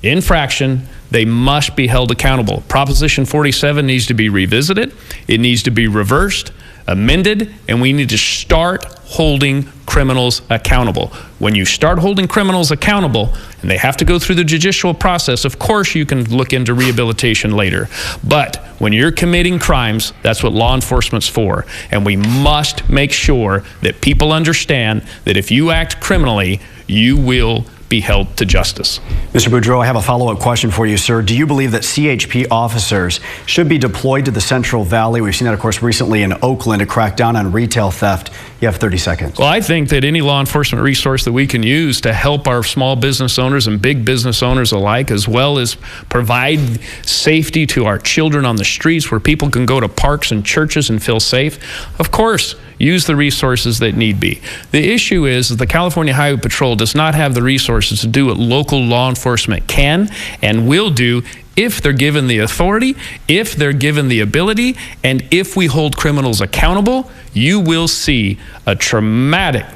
infraction, they must be held accountable. Proposition 47 needs to be revisited. It needs to be reversed, amended, and we need to start holding criminals accountable. When you start holding criminals accountable, and they have to go through the judicial process, of course you can look into rehabilitation later. But when you're committing crimes, that's what law enforcement's for. And we must make sure that people understand that if you act criminally, you will be held to justice. Mr. Boudreau, I have a follow-up question for you, sir. Do you believe that CHP officers should be deployed to the Central Valley? We've seen that, of course, recently in Oakland to crack down on retail theft. You have 30 seconds. Well, I think that any law enforcement resource that we can use to help our small business owners and big business owners alike, as well as provide safety to our children on the streets where people can go to parks and churches and feel safe, of course, use the resources that need be. The issue is that the California Highway Patrol does not have the resources to do what local law enforcement can and will do if they're given the authority, if they're given the ability, and if we hold criminals accountable. You will see a dramatic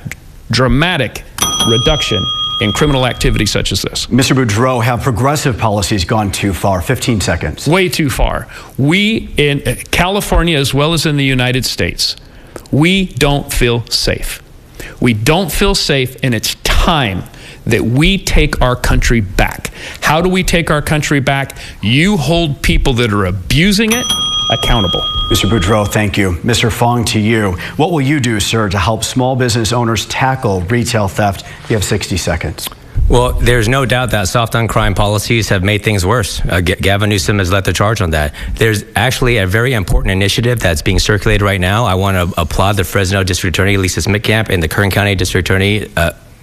reduction in criminal activity such as this. Mr. Boudreau, have progressive policies gone too far? 15 seconds. Way too far. We in California, as well as in the United States, we don't feel safe. We don't feel safe, and it's time that we take our country back. How do we take our country back? You hold people that are abusing it accountable. Mr. Boudreau, thank you. Mr. Fong, to you. What will you do, sir, to help small business owners tackle retail theft? You have 60 seconds. Well, there's no doubt that soft on crime policies have made things worse. Gavin Newsom has led the charge on that. There's actually a very important initiative that's being circulated right now. I want to applaud the Fresno District Attorney, Lisa Smitkamp, and the Kern County District Attorney,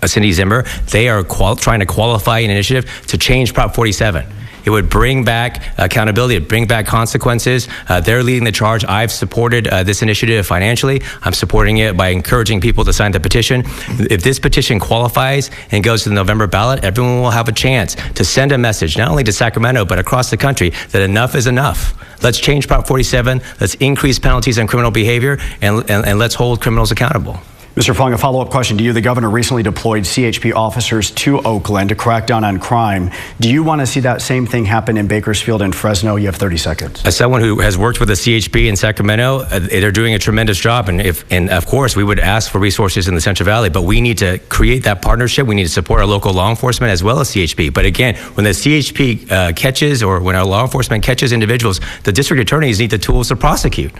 Cindy Zimmer. They are trying to qualify an initiative to change Prop 47. It would bring back accountability, it'd bring back consequences. They're leading the charge. I've supported this initiative financially. I'm supporting it by encouraging people to sign the petition. If this petition qualifies and goes to the November ballot, everyone will have a chance to send a message, not only to Sacramento, but across the country, that enough is enough. Let's change Prop 47. Let's increase penalties on criminal behavior, and let's hold criminals accountable. Mr. Fong, a follow-up question to you. The governor recently deployed CHP officers to Oakland to crack down on crime. Do you want to see that same thing happen in Bakersfield and Fresno? You have 30 seconds. As someone who has worked with the CHP in Sacramento, they're doing a tremendous job. And of course, we would ask for resources in the Central Valley, but we need to create that partnership. We need to support our local law enforcement as well as CHP. But again, when the CHP catches, or when our law enforcement catches individuals, the district attorneys need the tools to prosecute.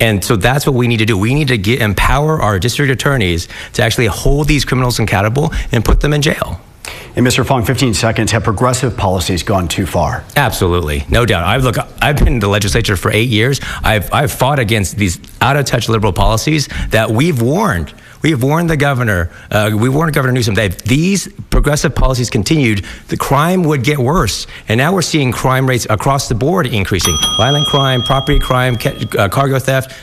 And so that's what we need to do. We need to empower our district attorneys to actually hold these criminals accountable and put them in jail. And Mr. Fong, 15 seconds. Have progressive policies gone too far? Absolutely, no doubt. I've been in the legislature for 8 years. I've fought against these out-of-touch liberal policies that we've warned. We've warned the governor. We warned Governor Newsom that if these progressive policies continued, the crime would get worse. And now we're seeing crime rates across the board increasing. Violent crime, property crime, cargo theft.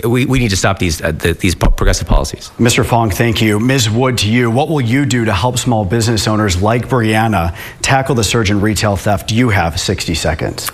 We need to stop these progressive policies. Mr. Fong, thank you. Ms. Wood, to you. What will you do to help small business owners like Brianna tackle the surge in retail theft? You have 60 seconds.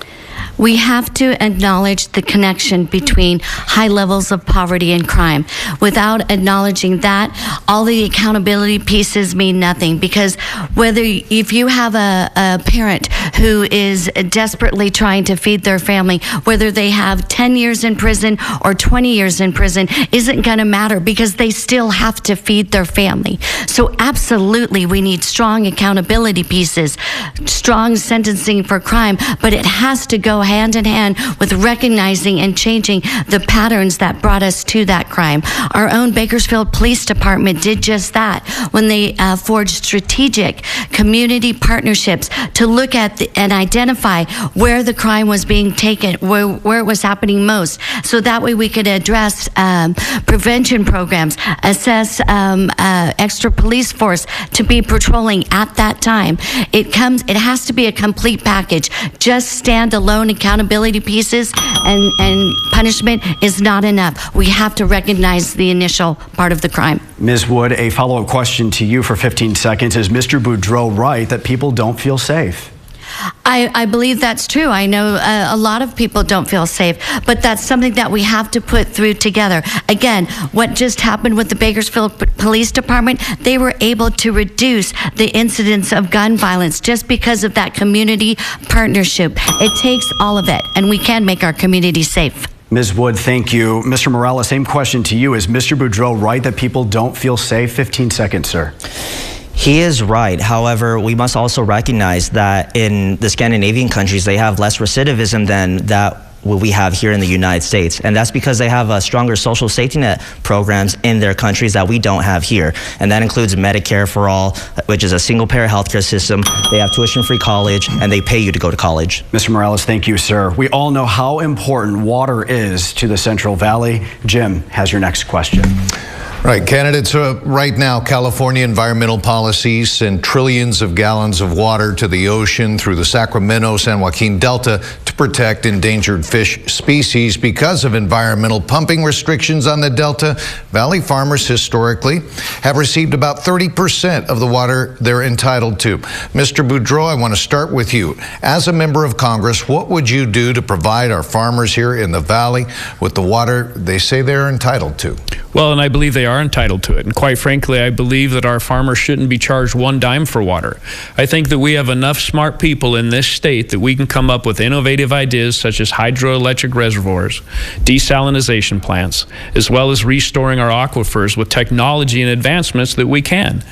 We have to acknowledge the connection between high levels of poverty and crime. Without acknowledging that, all the accountability pieces mean nothing, because if you have a parent who is desperately trying to feed their family, whether they have 10 years in prison or 20 years in prison isn't going to matter, because they still have to feed their family. So absolutely, we need strong accountability pieces, strong sentencing for crime, but it has to go hand in hand with recognizing and changing the patterns that brought us to that crime. Our own Bakersfield Police Department did just that when they forged strategic community partnerships to look at and identify where the crime was being taken, where it was happening most, so that way we could address prevention programs, assess extra police force to be patrolling at that time. It has to be a complete package. Just standalone accountability pieces and punishment is not enough. We have to recognize the initial part of the crime. Ms. Wood, a follow-up question to you for 15 seconds. Is Mr. Boudreau right that people don't feel safe? I believe that's true. I know a lot of people don't feel safe, but that's something that we have to put through together. Again, what just happened with the Bakersfield Police Department, they were able to reduce the incidence of gun violence just because of that community partnership. It takes all of it, and we can make our community safe. Ms. Wood, thank you. Mr. Morales, same question to you. Is Mr. Boudreau right that people don't feel safe? 15 seconds, sir. He is right. However, we must also recognize that in the Scandinavian countries, they have less recidivism than that what we have here in the United States. And that's because they have stronger social safety net programs in their countries that we don't have here. And that includes Medicare for All, which is a single-payer healthcare system. They have tuition-free college, and they pay you to go to college. Mr. Morales, thank you, sir. We all know how important water is to the Central Valley. Jim has your next question. Right, candidates, right now, California environmental policies send trillions of gallons of water to the ocean through the Sacramento-San Joaquin Delta to protect endangered fish species. Because of environmental pumping restrictions on the Delta, Valley farmers historically have received about 30% of the water they're entitled to. Mr. Boudreau, I want to start with you. As a member of Congress, what would you do to provide our farmers here in the Valley with the water they say they're entitled to? Well, and I believe they are entitled to it. And quite frankly, I believe that our farmers shouldn't be charged one dime for water. I think that we have enough smart people in this state that we can come up with innovative ideas such as hydroelectric reservoirs, desalination plants, as well as restoring our aquifers with technology and advancements that we can.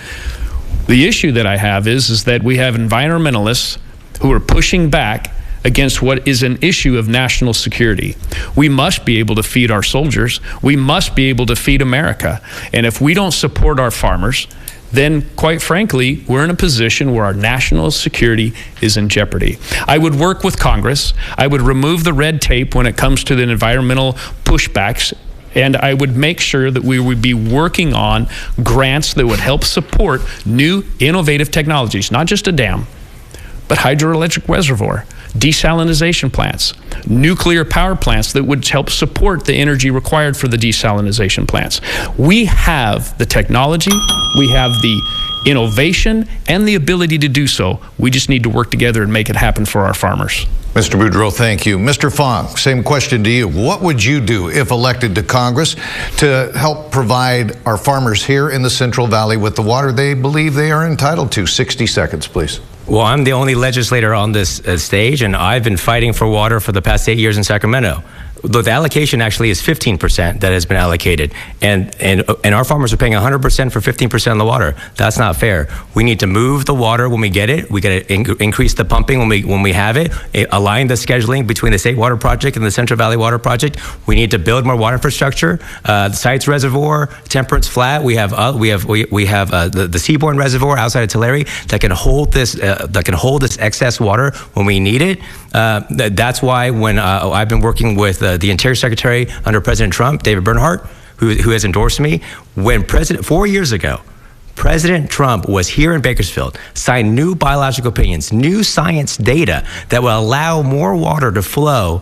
The issue that I have is that we have environmentalists who are pushing back against what is an issue of national security. We must be able to feed our soldiers. We must be able to feed America. And if we don't support our farmers, then quite frankly, we're in a position where our national security is in jeopardy. I would work with Congress. I would remove the red tape when it comes to the environmental pushbacks, and I would make sure that we would be working on grants that would help support new innovative technologies, not just a dam, but hydroelectric reservoir, desalination plants, nuclear power plants that would help support the energy required for the desalination plants. We have the technology, we have the innovation, and the ability to do so. We just need to work together and make it happen for our farmers. Mr. Boudreau, thank you. Mr. Fong, same question to you. What would you do if elected to Congress to help provide our farmers here in the Central Valley with the water they believe they are entitled to? 60 seconds, please. Well, I'm the only legislator on this stage, and I've been fighting for water for the past 8 years in Sacramento. The allocation actually is 15% that has been allocated, and our farmers are paying 100% for 15% of the water. That's not fair. We need to move the water when we get it. We got to increase the pumping when we have it. Align the scheduling between the State Water Project and the Central Valley Water Project. We need to build more water infrastructure. The Sites Reservoir, Temperance Flat. We have the Seabourn Reservoir outside of Tulare that can hold this excess water when we need it. That's why when I've been working with the Interior Secretary under President Trump, David Bernhardt, who has endorsed me, when 4 years ago, President Trump was here in Bakersfield, signed new biological opinions, new science data that will allow more water to flow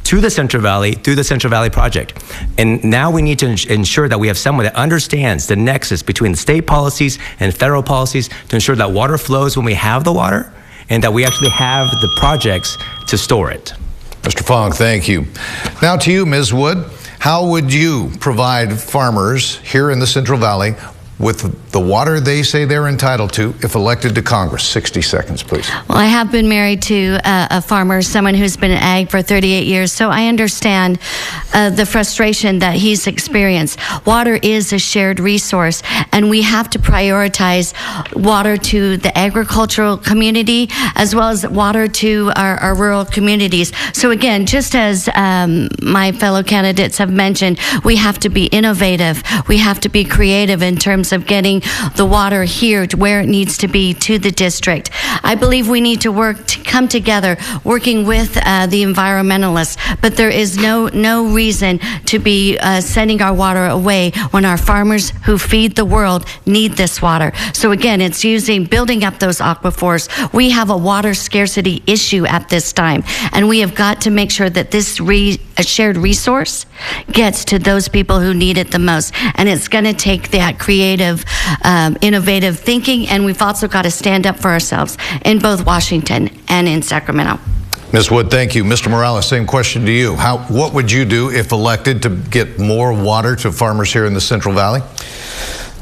to the Central Valley through the Central Valley Project. And now we need to ensure that we have someone that understands the nexus between the state policies and federal policies to ensure that water flows when we have the water and that we actually have the projects to store it. Mr. Fong, thank you. Now to you, Ms. Wood. How would you provide farmers here in the Central Valley with the water they say they're entitled to if elected to Congress? 60 seconds, please. Well, I have been married to a farmer, someone who's been in ag for 38 years, so I understand the frustration that he's experienced. Water is a shared resource, and we have to prioritize water to the agricultural community as well as water to our rural communities. So again, just as my fellow candidates have mentioned, we have to be innovative. We have to be creative in terms of getting the water here to where it needs to be to the district. I believe we need to come together, working with the environmentalists, but there is no reason to be sending our water away when our farmers who feed the world need this water. So again, it's building up those aquifers. We have a water scarcity issue at this time, and we have got to make sure that this shared resource gets to those people who need it the most. And it's going to take that creative, innovative thinking, and we've also got to stand up for ourselves in both Washington and in Sacramento. Ms. Wood, thank you. Mr. Morales, same question to you. What would you do if elected to get more water to farmers here in the Central Valley?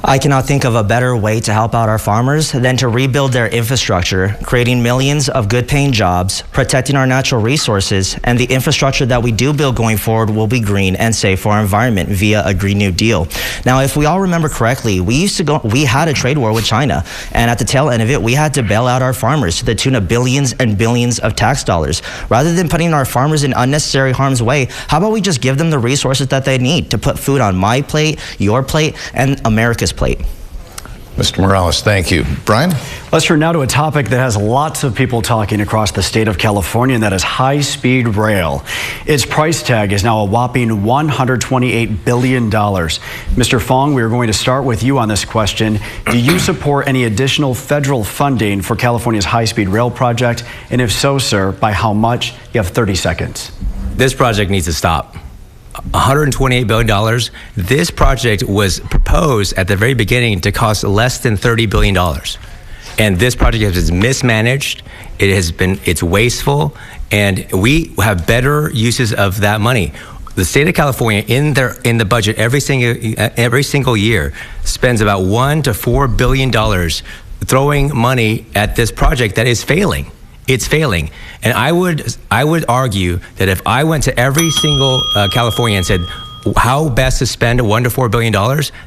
I cannot think of a better way to help out our farmers than to rebuild their infrastructure, creating millions of good-paying jobs, protecting our natural resources, and the infrastructure that we do build going forward will be green and safe for our environment via a Green New Deal. Now, if we all remember correctly, we had a trade war with China, and at the tail end of it, we had to bail out our farmers to the tune of billions and billions of tax dollars. Rather than putting our farmers in unnecessary harm's way, how about we just give them the resources that they need to put food on my plate, your plate, and America's plate? Mr. Morales, thank you. Brian? Let's turn now to a topic that has lots of people talking across the state of California, and that is high-speed rail. Its price tag is now a whopping $128 billion. Mr. Fong, we are going to start with you on this question. Do you support any additional federal funding for California's high-speed rail project? And if so, sir, by how much? You have 30 seconds. This project needs to stop. $128 billion. This project was proposed at the very beginning to cost less than $30 billion. And this project has been mismanaged. It's wasteful, and we have better uses of that money. The state of California, in the budget every single year, spends about $1 to $4 billion throwing money at this project that is failing. It's failing. And I would argue that if I went to every single Californian and said, how best to spend $1 to $4 billion,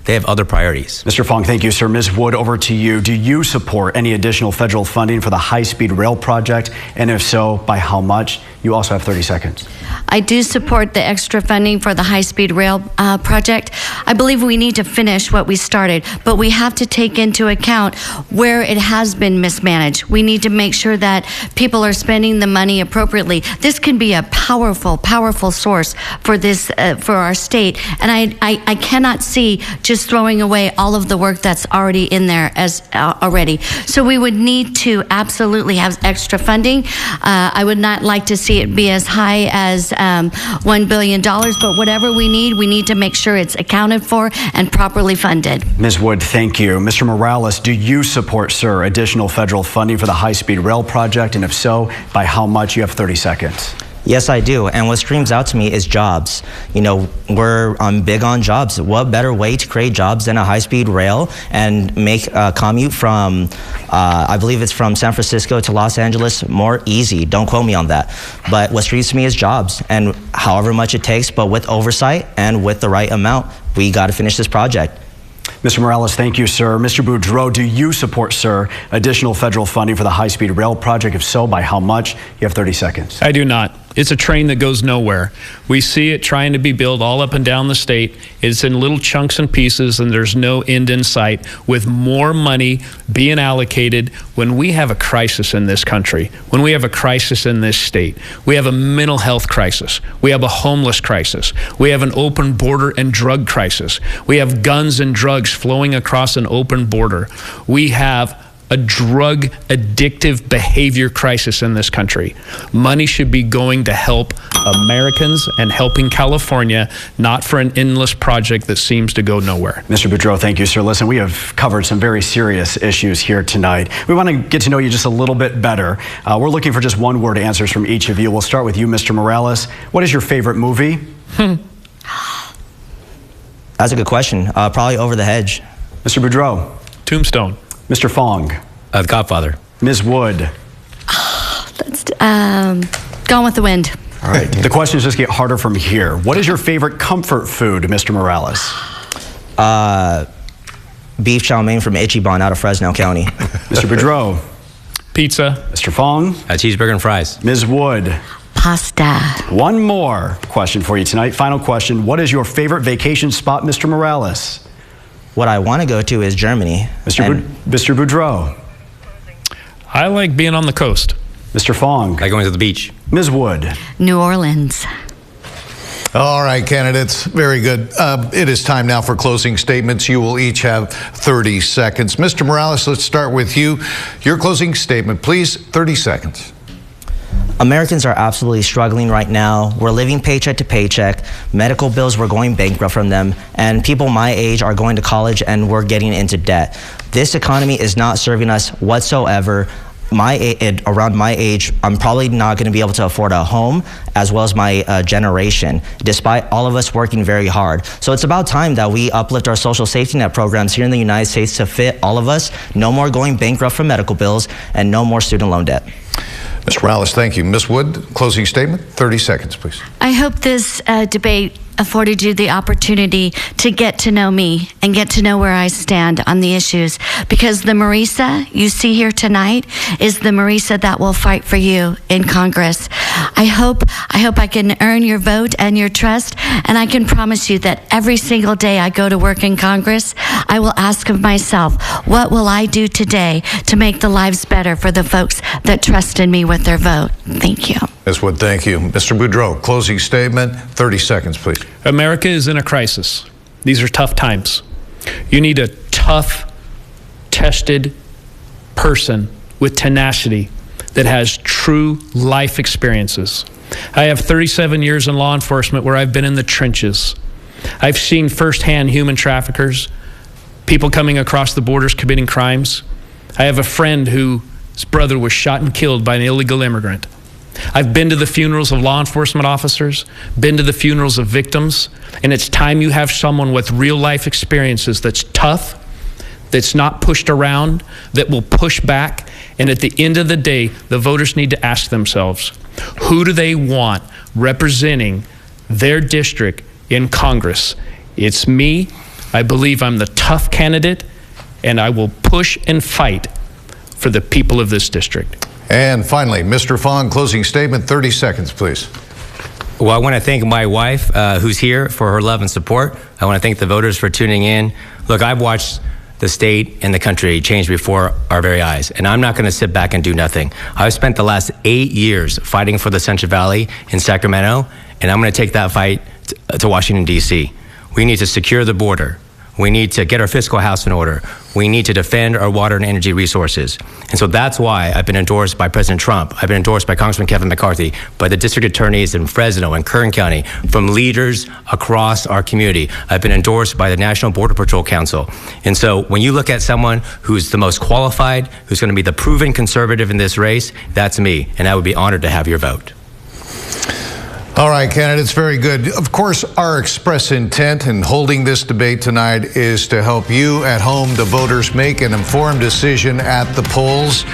they have other priorities. Mr. Fong, thank you, sir. Ms. Wood, over to you. Do you support any additional federal funding for the high-speed rail project? And if so, by how much? You also have 30 seconds. I do support the extra funding for the high-speed rail project. I believe we need to finish what we started, but we have to take into account where it has been mismanaged. We need to make sure that people are spending the money appropriately. This can be a powerful, powerful source for this, for our state, and I cannot see just throwing away all of the work that's already in there already. So we would need to absolutely have extra funding. I would not like to see it be as high as $1 billion, but whatever we need to make sure it's accounted for and properly funded. Ms. Wood, thank you. Mr. Morales, do you support, sir, additional federal funding for the high-speed rail project? And if so, by how much? You have 30 seconds. Yes, I do. And what screams out to me is jobs. You know, I'm big on jobs. What better way to create jobs than a high-speed rail and make a commute from, I believe it's from San Francisco to Los Angeles, more easy. Don't quote me on that. But what screams to me is jobs, and however much it takes, but with oversight and with the right amount, we got to finish this project. Mr. Morales, thank you, sir. Mr. Boudreau, do you support, sir, additional federal funding for the high-speed rail project? If so, by how much? You have 30 seconds. I do not. It's a train that goes nowhere. We see it trying to be built all up and down the state. It's in little chunks and pieces, and there's no end in sight. With more money being allocated, when we have a crisis in this country, when we have a crisis in this state, we have a mental health crisis, we have a homeless crisis, we have an open border and drug crisis, we have guns and drugs flowing across an open border, we have a drug addictive behavior crisis in this country. Money should be going to help Americans and helping California, not for an endless project that seems to go nowhere. Mr. Boudreau, thank you, sir. Listen, we have covered some very serious issues here tonight. We want to get to know you just a little bit better. We're looking for just one-word answers from each of you. We'll start with you, Mr. Morales. What is your favorite movie? That's a good question. Probably Over the Hedge. Mr. Boudreau. Tombstone. Mr. Fong. The Godfather. Ms. Wood. That's Gone with the Wind. All right. The questions just get harder from here. What is your favorite comfort food, Mr. Morales? Beef chow mein from Ichiban out of Fresno County. Mr. Boudreau. Pizza. Mr. Fong. A cheeseburger and fries. Ms. Wood. Pasta. One more question for you tonight. Final question. What is your favorite vacation spot, Mr. Morales? What I want to go to is Germany. Mr. Boudreau. I like being on the coast. Mr. Fong. Like going to the beach. Ms. Wood. New Orleans. All right, candidates, very good. It is time now for closing statements. You will each have 30 seconds. Mr. Morales, let's start with you. Your closing statement, please, 30 seconds. Americans are absolutely struggling right now. We're living paycheck to paycheck. Medical bills, we're going bankrupt from them. And people my age are going to college and we're getting into debt. This economy is not serving us whatsoever. around my age, I'm probably not going to be able to afford a home as well as my generation, despite all of us working very hard. So it's about time that we uplift our social safety net programs here in the United States to fit all of us. No more going bankrupt from medical bills and no more student loan debt. Ms. Morales, thank you. Ms. Wood, closing statement, 30 seconds, please. I hope this debate afforded you the opportunity to get to know me and get to know where I stand on the issues, because the Marisa you see here tonight is the Marisa that will fight for you in Congress. I hope I can earn your vote and your trust, and I can promise you that every single day I go to work in Congress, I will ask of myself, what will I do today to make the lives better for the folks that trust in me with their vote? Thank you. Ms. Wood, thank you. Mr. Boudreau, closing statement, 30 seconds, please. America is in a crisis. These are tough times. You need a tough, tested person with tenacity that has true life experiences. I have 37 years in law enforcement where I've been in the trenches. I've seen firsthand human traffickers, people coming across the borders committing crimes. I have a friend whose brother was shot and killed by an illegal immigrant. I've been to the funerals of law enforcement officers, been to the funerals of victims, and it's time you have someone with real life experiences that's tough, that's not pushed around, that will push back. And at the end of the day, the voters need to ask themselves, who do they want representing their district in Congress? It's me. I believe I'm the tough candidate, and I will push and fight for the people of this district. And finally, Mr. Fong, closing statement, 30 seconds, please. Well, I want to thank my wife, who's here, for her love and support. I want to thank the voters for tuning in. Look, I've watched the state and the country change before our very eyes, and I'm not going to sit back and do nothing. I've spent the last 8 years fighting for the Central Valley in Sacramento, and I'm going to take that fight to Washington, D.C. We need to secure the border. We need to get our fiscal house in order. We need to defend our water and energy resources. And so that's why I've been endorsed by President Trump. I've been endorsed by Congressman Kevin McCarthy, by the district attorneys in Fresno and Kern County, from leaders across our community. I've been endorsed by the National Border Patrol Council. And so when you look at someone who's the most qualified, who's going to be the proven conservative in this race, that's me. And I would be honored to have your vote. All right, candidates, very good. Of course, our express intent in holding this debate tonight is to help you at home, the voters, make an informed decision at the polls.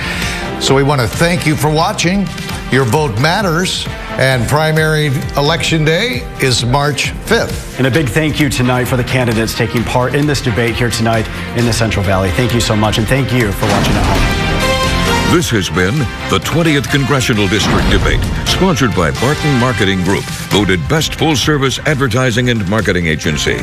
So we want to thank you for watching. Your vote matters, and primary election day is March 5th. And a big thank you tonight for the candidates taking part in this debate here tonight in the Central Valley. Thank you so much, and thank you for watching at home. This has been the 20th Congressional District Debate, sponsored by Barton Marketing Group, voted Best Full Service Advertising and Marketing Agency.